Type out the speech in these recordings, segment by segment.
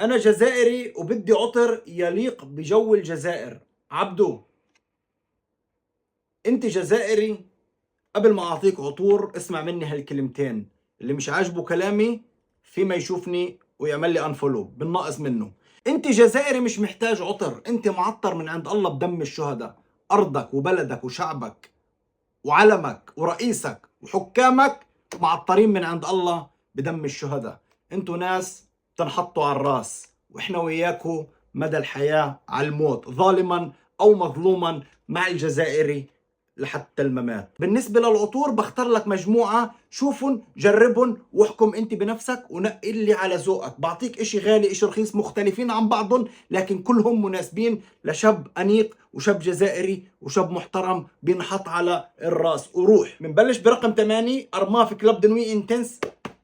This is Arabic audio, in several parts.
أنا جزائري وبدي عطر يليق بجو الجزائر. عبدو، أنت جزائري، قبل ما أعطيك عطور اسمع مني هالكلمتين. اللي مش عاجبه كلامي فيما يشوفني ويعمل لي انفولو بالناقص منه. أنت جزائري مش محتاج عطر، أنت معطر من عند الله بدم الشهداء. أرضك وبلدك وشعبك وعلمك ورئيسك وحكامك معطرين من عند الله بدم الشهداء. انتوا ناس تنحطوا على الراس، واحنا وياكو مدى الحياة على الموت، ظالما او مظلوما مع الجزائري لحتى الممات. بالنسبة للعطور بختار لك مجموعة، شوفن جربن واحكم انت بنفسك ونقي لي على ذوقك. بعطيك اشي غالي اشي رخيص مختلفين عن بعضهم، لكن كلهم مناسبين لشاب انيق وشاب جزائري وشاب محترم بينحط على الراس. وروح بنبلش برقم 8 ارماف كلاب دنوي انتنس،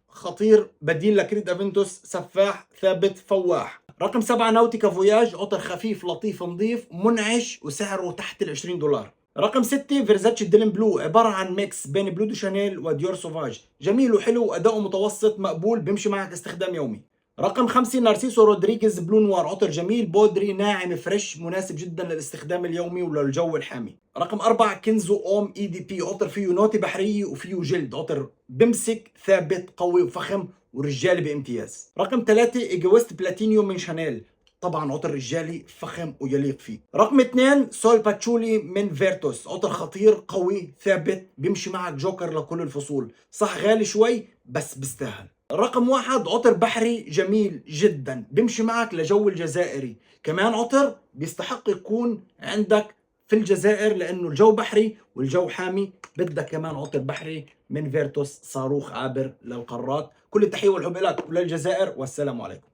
خطير، بديل لكريد افنتوس، سفاح ثابت فواح. رقم 7 ناوتيكا فوياج، عطر خفيف لطيف نظيف منعش وسعره تحت ال $20. رقم 6 فيرزاتشي ديلين بلو، عبارة عن ميكس بين بلو دو شانيل وديور سوفاج، جميل وحلو وأداؤه متوسط مقبول، بيمشي معك استخدام يومي. رقم 5 نارسيسو رودريغيز بلو نوار، عطر جميل بودري ناعم فريش مناسب جدا للاستخدام اليومي وللجو الحامي. رقم 4 كنزو اوم اي دي بي، عطر فيه نوتة بحرية وفيه جلد، عطر بمسك ثابت قوي وفخم ورجالي بامتياز. رقم 3 ايجويست بلاتينيوم من شانيل، طبعا عطر رجالي فخم ويليق فيه. رقم 2 سول باتشولي من فيرتوس، عطر خطير قوي ثابت بيمشي معك جوكر لكل الفصول، صح غالي شوي بس بيستاهل. رقم 1 عطر بحري جميل جدا بيمشي معك لجو الجزائري، كمان عطر بيستحق يكون عندك في الجزائر لانه الجو بحري والجو حامي، بدك كمان عطر بحري من فيرتوس، صاروخ عابر للقارات. كل التحيه والحب لك وللجزائر، والسلام عليكم.